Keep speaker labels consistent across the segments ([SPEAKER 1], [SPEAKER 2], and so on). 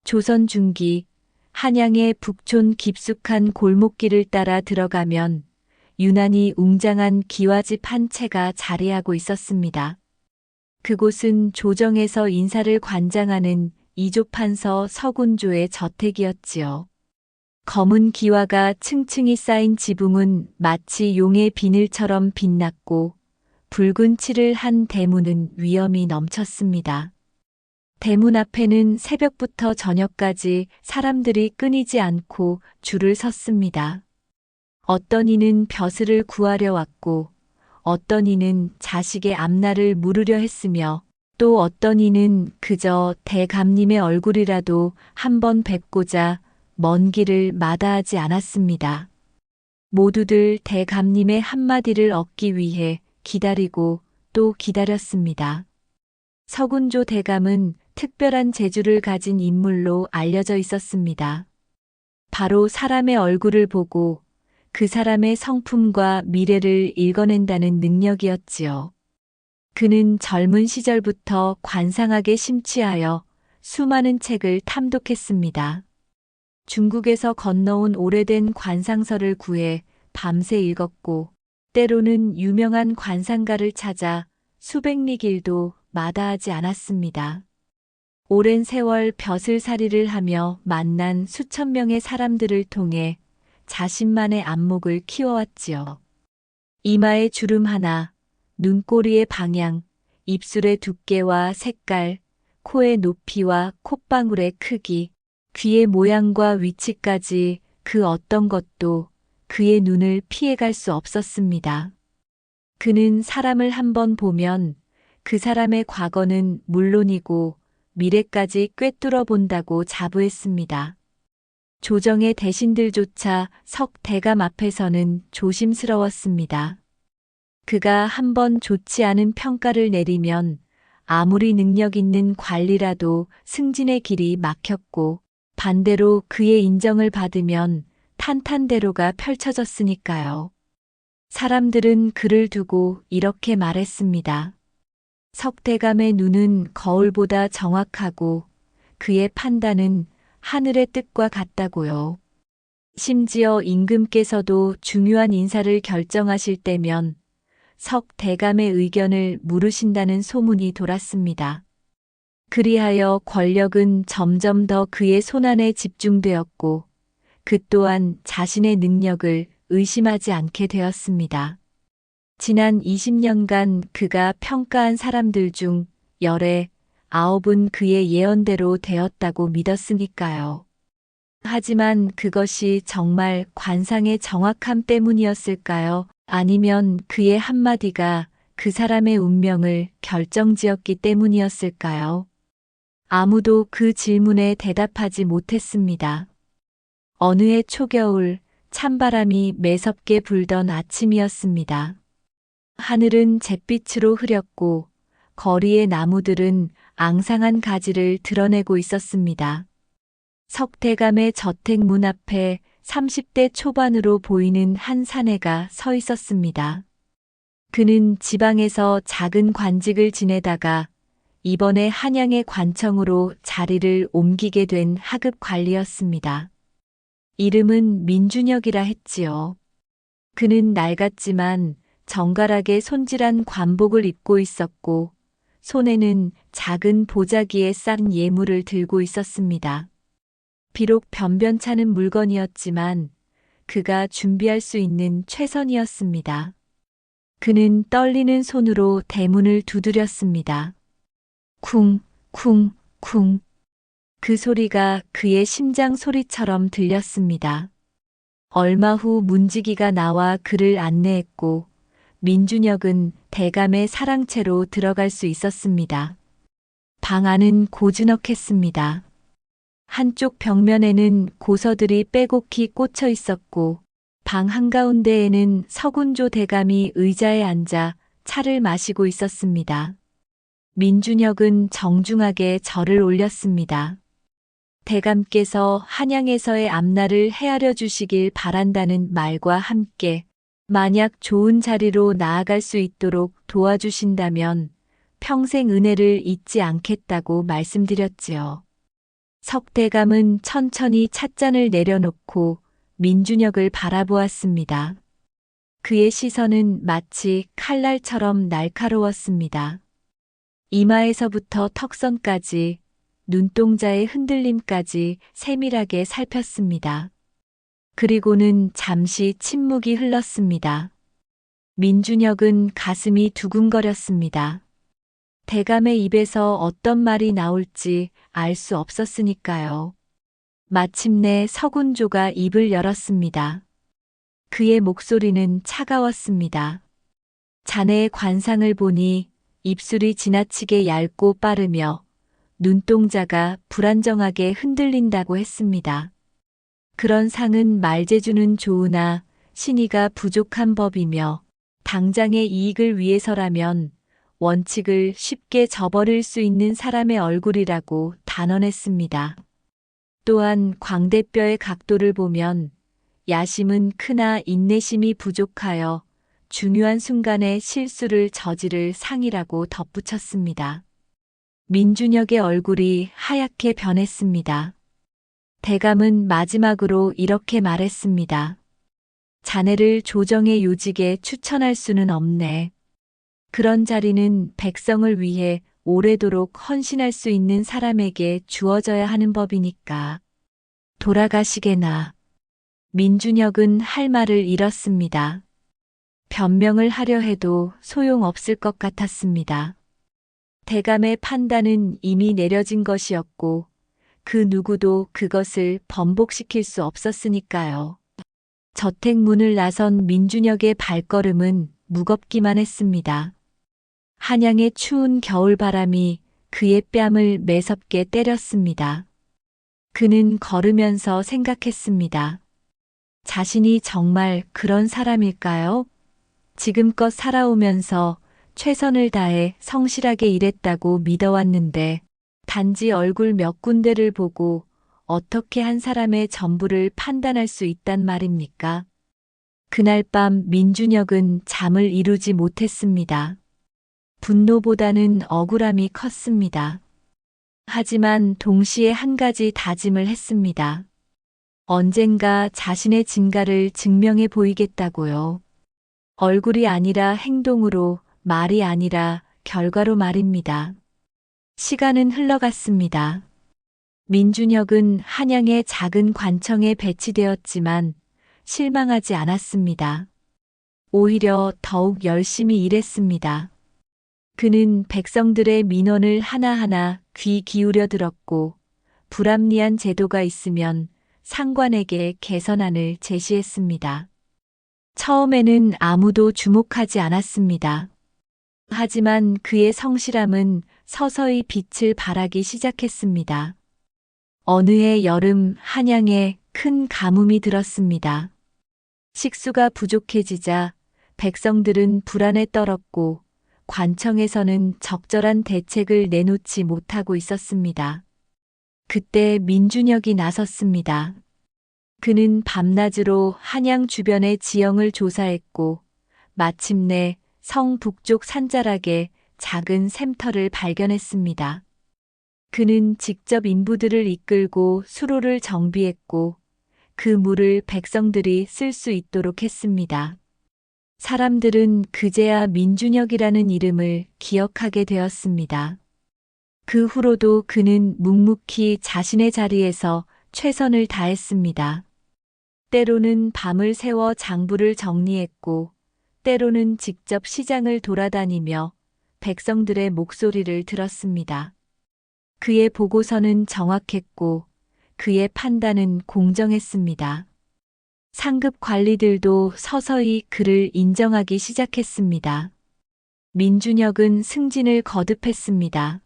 [SPEAKER 1] 조선 중기 한양의 북촌 깊숙한 골목길을 따라 들어가면 유난히 웅장한 기와집 한 채가 자리하고 있었습니다. 그곳은 조정에서 인사를 관장하는 이조판서 서군조의 저택이었지요. 검은 기와가 층층이 쌓인 지붕은 마치 용의 비늘처럼 빛났고 붉은 칠을 한 대문은 위엄이 넘쳤습니다. 대문 앞에는 새벽부터 저녁까지 사람들이 끊이지 않고 줄을 섰습니다. 어떤 이는 벼슬을 구하려 왔고 어떤 이는 자식의 앞날을 물으려 했으며 또 어떤 이는 그저 대감님의 얼굴이라도 한번 뵙고자 먼 길을 마다하지 않았습니다. 모두들 대감님의 한마디를 얻기 위해 기다리고 또 기다렸습니다. 서군조 대감은 특별한 재주를 가진 인물로 알려져 있었습니다. 바로 사람의 얼굴을 보고 그 사람의 성품과 미래를 읽어낸다는 능력이었지요. 그는 젊은 시절부터 관상학에 심취하여 수많은 책을 탐독했습니다. 중국에서 건너온 오래된 관상서를 구해 밤새 읽었고 때로는 유명한 관상가를 찾아 수백 리 길도 마다하지 않았습니다. 오랜 세월 벼슬살이를 하며 만난 수천 명의 사람들을 통해 자신만의 안목을 키워왔지요. 이마의 주름 하나, 눈꼬리의 방향, 입술의 두께와 색깔, 코의 높이와 콧방울의 크기, 귀의 모양과 위치까지 그 어떤 것도 그의 눈을 피해갈 수 없었습니다. 그는 사람을 한번 보면 그 사람의 과거는 물론이고 미래까지 꿰뚫어 본다고 자부했습니다. 조정의 대신들조차 석 대감 앞에서는 조심스러웠습니다. 그가 한번 좋지 않은 평가를 내리면 아무리 능력 있는 관리라도 승진의 길이 막혔고 반대로 그의 인정을 받으면 탄탄대로가 펼쳐졌으니까요. 사람들은 그를 두고 이렇게 말했습니다. 석대감의 눈은 거울보다 정확하고 그의 판단은 하늘의 뜻과 같다고요. 심지어 임금께서도 중요한 인사를 결정하실 때면 석대감의 의견을 물으신다는 소문이 돌았습니다. 그리하여 권력은 점점 더 그의 손안에 집중되었고 그 또한 자신의 능력을 의심하지 않게 되었습니다. 지난 20년간 그가 평가한 사람들 중 열에 9은 그의 예언대로 되었다고 믿었으니까요. 하지만 그것이 정말 관상의 정확함 때문이었을까요? 아니면 그의 한마디가 그 사람의 운명을 결정지었기 때문이었을까요? 아무도 그 질문에 대답하지 못했습니다. 어느 해 초겨울 찬바람이 매섭게 불던 아침이었습니다. 하늘은 잿빛으로 흐렸고 거리의 나무들은 앙상한 가지를 드러내고 있었습니다. 석대감의 저택 문 앞에 30대 초반으로 보이는 한 사내가 서 있었습니다. 그는 지방에서 작은 관직을 지내다가 이번에 한양의 관청으로 자리를 옮기게 된 하급 관리였습니다. 이름은 민준혁이라 했지요. 그는 낡았지만 정갈하게 손질한 관복을 입고 있었고 손에는 작은 보자기에 싼 예물을 들고 있었습니다. 비록 변변찮은 물건이었지만 그가 준비할 수 있는 최선이었습니다. 그는 떨리는 손으로 대문을 두드렸습니다. 쿵, 쿵, 쿵. 그 소리가 그의 심장 소리처럼 들렸습니다. 얼마 후 문지기가 나와 그를 안내했고 민준혁은 대감의 사랑채로 들어갈 수 있었습니다. 방 안은 고즈넉했습니다. 한쪽 벽면에는 고서들이 빼곡히 꽂혀 있었고 방 한가운데에는 서군조 대감이 의자에 앉아 차를 마시고 있었습니다. 민준혁은 정중하게 절을 올렸습니다. 대감께서 한양에서의 앞날을 헤아려 주시길 바란다는 말과 함께 만약 좋은 자리로 나아갈 수 있도록 도와주신다면 평생 은혜를 잊지 않겠다고 말씀드렸지요. 석대감은 천천히 찻잔을 내려놓고 민준혁을 바라보았습니다. 그의 시선은 마치 칼날처럼 날카로웠습니다. 이마에서부터 턱선까지, 눈동자의 흔들림까지 세밀하게 살폈습니다. 그리고는 잠시 침묵이 흘렀습니다. 민준혁은 가슴이 두근거렸습니다. 대감의 입에서 어떤 말이 나올지 알 수 없었으니까요. 마침내 서군조가 입을 열었습니다. 그의 목소리는 차가웠습니다. 자네의 관상을 보니 입술이 지나치게 얇고 빠르며 눈동자가 불안정하게 흔들린다고 했습니다. 그런 상은 말재주는 좋으나 신의가 부족한 법이며 당장의 이익을 위해서라면 원칙을 쉽게 저버릴 수 있는 사람의 얼굴이라고 단언했습니다. 또한 광대뼈의 각도를 보면 야심은 크나 인내심이 부족하여 중요한 순간에 실수를 저지를 상이라고 덧붙였습니다. 민준혁의 얼굴이 하얗게 변했습니다. 대감은 마지막으로 이렇게 말했습니다. 자네를 조정의 요직에 추천할 수는 없네. 그런 자리는 백성을 위해 오래도록 헌신할 수 있는 사람에게 주어져야 하는 법이니까. 돌아가시게나. 민준혁은 할 말을 잃었습니다. 변명을 하려 해도 소용없을 것 같았습니다. 대감의 판단은 이미 내려진 것이었고 그 누구도 그것을 번복시킬 수 없었으니까요. 저택 문을 나선 민준혁의 발걸음은 무겁기만 했습니다. 한양의 추운 겨울바람이 그의 뺨을 매섭게 때렸습니다. 그는 걸으면서 생각했습니다. 자신이 정말 그런 사람일까요? 지금껏 살아오면서 최선을 다해 성실하게 일했다고 믿어왔는데 단지 얼굴 몇 군데를 보고 어떻게 한 사람의 전부를 판단할 수 있단 말입니까? 그날 밤 민준혁은 잠을 이루지 못했습니다. 분노보다는 억울함이 컸습니다. 하지만 동시에 한 가지 다짐을 했습니다. 언젠가 자신의 진가를 증명해 보이겠다고요. 얼굴이 아니라 행동으로, 말이 아니라 결과로 말입니다. 시간은 흘러갔습니다. 민준혁은 한양의 작은 관청에 배치되었지만 실망하지 않았습니다. 오히려 더욱 열심히 일했습니다. 그는 백성들의 민원을 하나하나 귀 기울여 들었고 불합리한 제도가 있으면 상관에게 개선안을 제시했습니다. 처음에는 아무도 주목하지 않았습니다. 하지만 그의 성실함은 서서히 빛을 발하기 시작했습니다. 어느 해 여름 한양에 큰 가뭄이 들었습니다. 식수가 부족해지자 백성들은 불안에 떨었고 관청에서는 적절한 대책을 내놓지 못하고 있었습니다. 그때 민준혁이 나섰습니다. 그는 밤낮으로 한양 주변의 지형을 조사했고 마침내 성 북쪽 산자락에 작은 샘터를 발견했습니다. 그는 직접 인부들을 이끌고 수로를 정비했고 그 물을 백성들이 쓸 수 있도록 했습니다. 사람들은 그제야 민준혁이라는 이름을 기억하게 되었습니다. 그 후로도 그는 묵묵히 자신의 자리에서 최선을 다했습니다. 때로는 밤을 새워 장부를 정리했고, 때로는 직접 시장을 돌아다니며 백성들의 목소리를 들었습니다. 그의 보고서는 정확했고, 그의 판단은 공정했습니다. 상급 관리들도 서서히 그를 인정하기 시작했습니다. 민준혁은 승진을 거듭했습니다.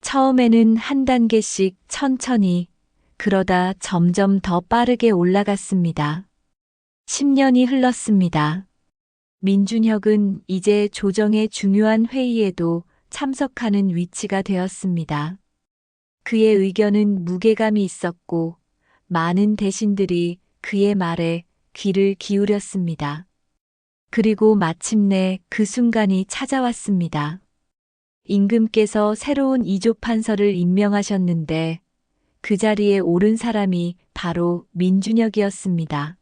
[SPEAKER 1] 처음에는 한 단계씩 천천히, 그러다 점점 더 빠르게 올라갔습니다. 10년이 흘렀습니다. 민준혁은 이제 조정의 중요한 회의에도 참석하는 위치가 되었습니다. 그의 의견은 무게감이 있었고 많은 대신들이 그의 말에 귀를 기울였습니다. 그리고 마침내 그 순간이 찾아왔습니다. 임금께서 새로운 이조 판서를 임명하셨는데 그 자리에 오른 사람이 바로 민준혁이었습니다.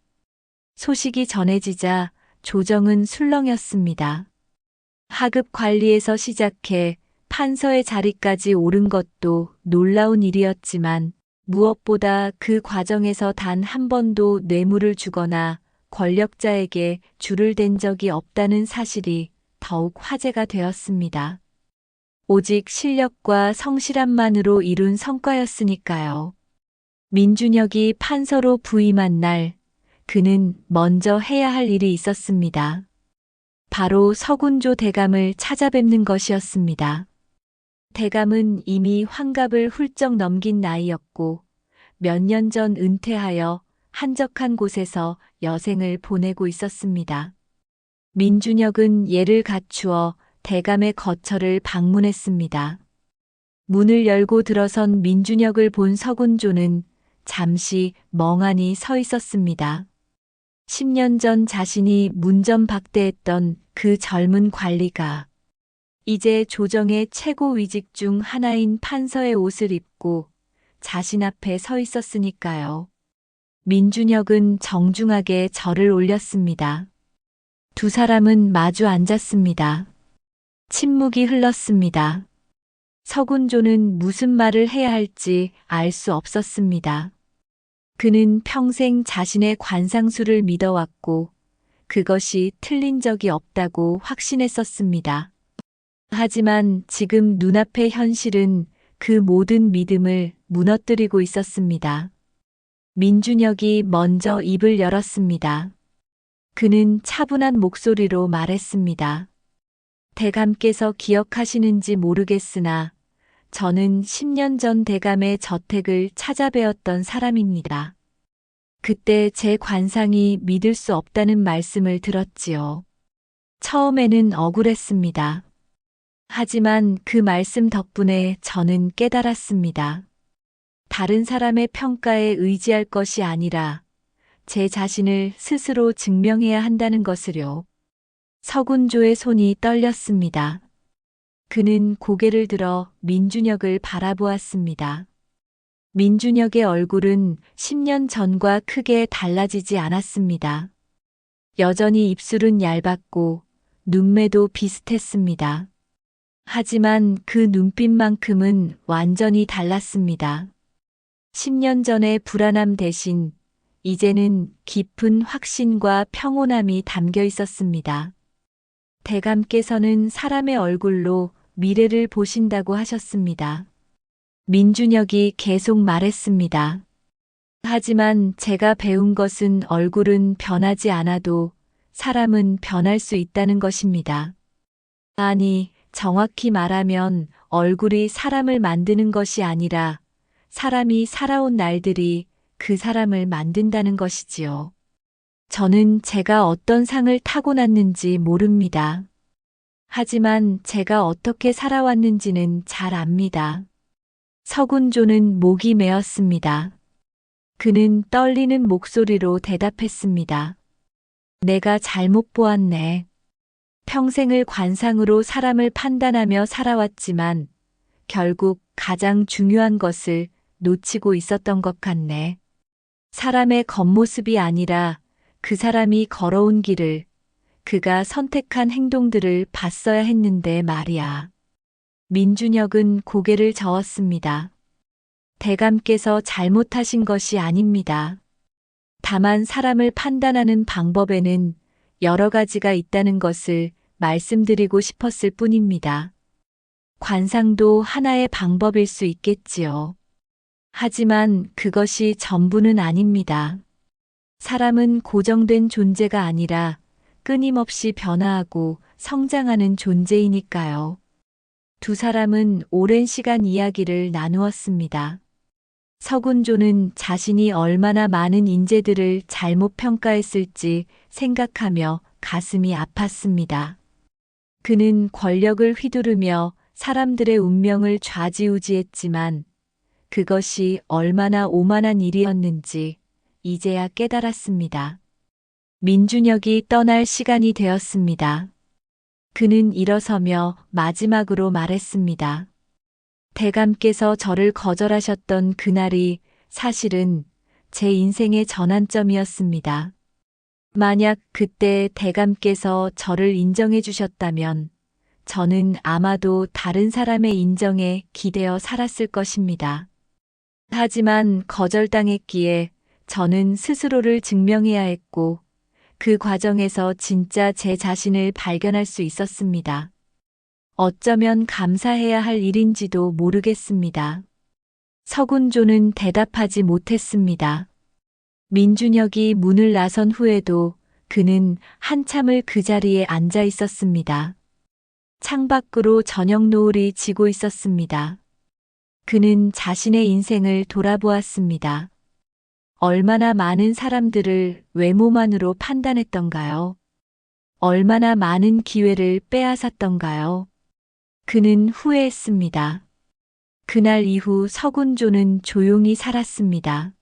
[SPEAKER 1] 소식이 전해지자 조정은 술렁였습니다. 하급 관리에서 시작해 판서의 자리까지 오른 것도 놀라운 일이었지만 무엇보다 그 과정에서 단 한 번도 뇌물을 주거나 권력자에게 줄을 댄 적이 없다는 사실이 더욱 화제가 되었습니다. 오직 실력과 성실함만으로 이룬 성과였으니까요. 민준혁이 판서로 부임한 날, 그는 먼저 해야 할 일이 있었습니다. 바로 서군조 대감을 찾아뵙는 것이었습니다. 대감은 이미 환갑을 훌쩍 넘긴 나이였고 몇 년 전 은퇴하여 한적한 곳에서 여생을 보내고 있었습니다. 민준혁은 예를 갖추어 대감의 거처를 방문했습니다. 문을 열고 들어선 민준혁을 본 서군조는 잠시 멍하니 서 있었습니다. 10년 전 자신이 문전박대했던 그 젊은 관리가 이제 조정의 최고 위직 중 하나인 판서의 옷을 입고 자신 앞에 서 있었으니까요. 민준혁은 정중하게 절을 올렸습니다. 두 사람은 마주 앉았습니다. 침묵이 흘렀습니다. 서군조는 무슨 말을 해야 할지 알 수 없었습니다. 그는 평생 자신의 관상수를 믿어왔고 그것이 틀린 적이 없다고 확신했었습니다. 하지만 지금 눈앞의 현실은 그 모든 믿음을 무너뜨리고 있었습니다. 민준혁이 먼저 입을 열었습니다. 그는 차분한 목소리로 말했습니다. 대감께서 기억하시는지 모르겠으나 저는 10년 전 대감의 저택을 찾아뵈었던 사람입니다. 그때 제 관상이 믿을 수 없다는 말씀을 들었지요. 처음에는 억울했습니다. 하지만 그 말씀 덕분에 저는 깨달았습니다. 다른 사람의 평가에 의지할 것이 아니라 제 자신을 스스로 증명해야 한다는 것을요. 서군조의 손이 떨렸습니다. 그는 고개를 들어 민준혁을 바라보았습니다. 민준혁의 얼굴은 10년 전과 크게 달라지지 않았습니다. 여전히 입술은 얇았고 눈매도 비슷했습니다. 하지만 그 눈빛만큼은 완전히 달랐습니다. 10년 전의 불안함 대신 이제는 깊은 확신과 평온함이 담겨 있었습니다. 대감께서는 사람의 얼굴로 미래를 보신다고 하셨습니다. 민준혁이 계속 말했습니다. 하지만 제가 배운 것은 얼굴은 변하지 않아도 사람은 변할 수 있다는 것입니다. 아니, 정확히 말하면 얼굴이 사람을 만드는 것이 아니라 사람이 살아온 날들이 그 사람을 만든다는 것이지요. 저는 제가 어떤 상을 타고났는지 모릅니다. 하지만 제가 어떻게 살아왔는지는 잘 압니다. 서군조는 목이 메었습니다. 그는 떨리는 목소리로 대답했습니다. 내가 잘못 보았네. 평생을 관상으로 사람을 판단하며 살아왔지만 결국 가장 중요한 것을 놓치고 있었던 것 같네. 사람의 겉모습이 아니라 그 사람이 걸어온 길을, 그가 선택한 행동들을 봤어야 했는데 말이야. 민준혁은 고개를 저었습니다. 대감께서 잘못하신 것이 아닙니다. 다만 사람을 판단하는 방법에는 여러 가지가 있다는 것을 말씀드리고 싶었을 뿐입니다. 관상도 하나의 방법일 수 있겠지요. 하지만 그것이 전부는 아닙니다. 사람은 고정된 존재가 아니라 끊임없이 변화하고 성장하는 존재이니까요. 두 사람은 오랜 시간 이야기를 나누었습니다. 서군조는 자신이 얼마나 많은 인재들을 잘못 평가했을지 생각하며 가슴이 아팠습니다. 그는 권력을 휘두르며 사람들의 운명을 좌지우지했지만 그것이 얼마나 오만한 일이었는지 이제야 깨달았습니다. 민준혁이 떠날 시간이 되었습니다. 그는 일어서며 마지막으로 말했습니다. 대감께서 저를 거절하셨던 그날이 사실은 제 인생의 전환점이었습니다. 만약 그때 대감께서 저를 인정해 주셨다면 저는 아마도 다른 사람의 인정에 기대어 살았을 것입니다. 하지만 거절당했기에 저는 스스로를 증명해야 했고 그 과정에서 진짜 제 자신을 발견할 수 있었습니다. 어쩌면 감사해야 할 일인지도 모르겠습니다. 서군조는 대답하지 못했습니다. 민준혁이 문을 나선 후에도 그는 한참을 그 자리에 앉아 있었습니다. 창밖으로 저녁 노을이 지고 있었습니다. 그는 자신의 인생을 돌아보았습니다. 얼마나 많은 사람들을 외모만으로 판단했던가요? 얼마나 많은 기회를 빼앗았던가요? 그는 후회했습니다. 그날 이후 서군조는 조용히 살았습니다.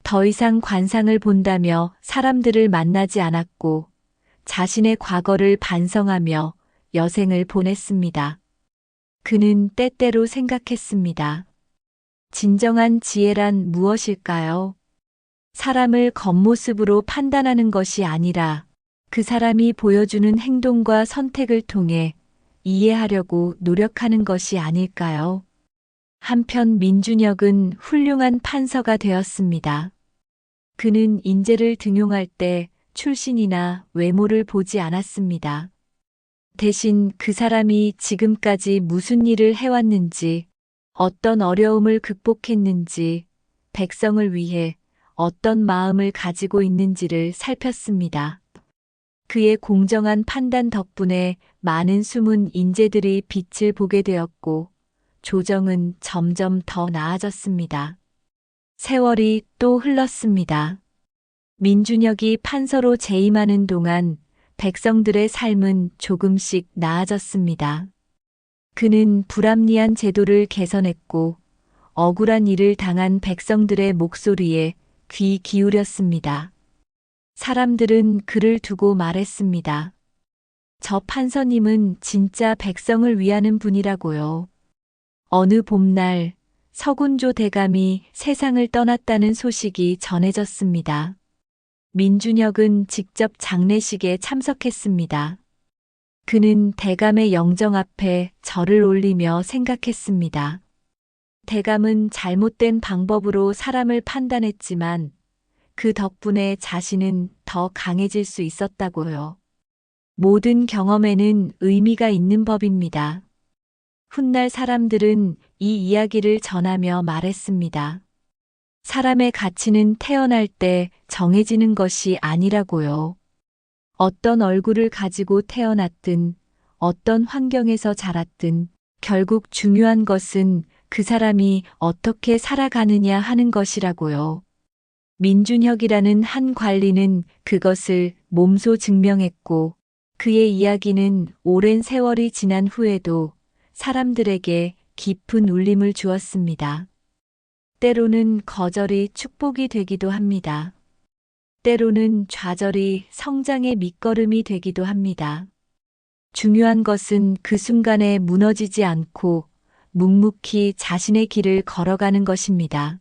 [SPEAKER 1] 더 이상 관상을 본다며 사람들을 만나지 않았고 자신의 과거를 반성하며 여생을 보냈습니다. 그는 때때로 생각했습니다. 진정한 지혜란 무엇일까요? 사람을 겉모습으로 판단하는 것이 아니라 그 사람이 보여주는 행동과 선택을 통해 이해하려고 노력하는 것이 아닐까요? 한편 민준혁은 훌륭한 판서가 되었습니다. 그는 인재를 등용할 때 출신이나 외모를 보지 않았습니다. 대신 그 사람이 지금까지 무슨 일을 해왔는지, 어떤 어려움을 극복했는지, 백성을 위해 어떤 마음을 가지고 있는지를 살폈습니다. 그의 공정한 판단 덕분에 많은 숨은 인재들이 빛을 보게 되었고, 조정은 점점 더 나아졌습니다. 세월이 또 흘렀습니다. 민준혁이 판서로 재임하는 동안 백성들의 삶은 조금씩 나아졌습니다. 그는 불합리한 제도를 개선했고 억울한 일을 당한 백성들의 목소리에 귀 기울였습니다. 사람들은 그를 두고 말했습니다. 저 판서님은 진짜 백성을 위하는 분이라고요. 어느 봄날 서군조 대감이 세상을 떠났다는 소식이 전해졌습니다. 민준혁은 직접 장례식에 참석했습니다. 그는 대감의 영정 앞에 절을 올리며 생각했습니다. 대감은 잘못된 방법으로 사람을 판단했지만 그 덕분에 자신은 더 강해질 수 있었다고요. 모든 경험에는 의미가 있는 법입니다. 훗날 사람들은 이 이야기를 전하며 말했습니다. 사람의 가치는 태어날 때 정해지는 것이 아니라고요. 어떤 얼굴을 가지고 태어났든 어떤 환경에서 자랐든 결국 중요한 것은 그 사람이 어떻게 살아가느냐 하는 것이라고요. 민준혁이라는 한 관리는 그것을 몸소 증명했고 그의 이야기는 오랜 세월이 지난 후에도 사람들에게 깊은 울림을 주었습니다. 때로는 거절이 축복이 되기도 합니다. 때로는 좌절이 성장의 밑거름이 되기도 합니다. 중요한 것은 그 순간에 무너지지 않고 묵묵히 자신의 길을 걸어가는 것입니다.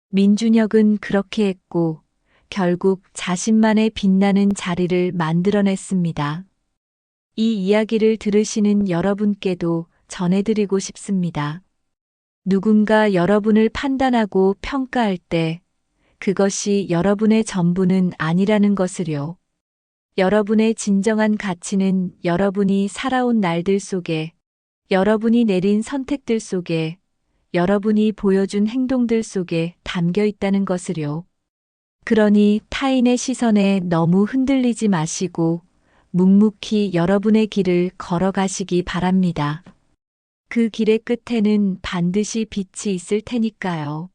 [SPEAKER 1] 민준혁은 그렇게 했고 결국 자신만의 빛나는 자리를 만들어냈습니다. 이 이야기를 들으시는 여러분께도 전해드리고 싶습니다. 누군가 여러분을 판단하고 평가할 때 그것이 여러분의 전부는 아니라는 것을요. 여러분의 진정한 가치는 여러분이 살아온 날들 속에, 여러분이 내린 선택들 속에, 여러분이 보여준 행동들 속에 담겨 있다는 것을요. 그러니 타인의 시선에 너무 흔들리지 마시고 묵묵히 여러분의 길을 걸어가시기 바랍니다. 그 길의 끝에는 반드시 빛이 있을 테니까요.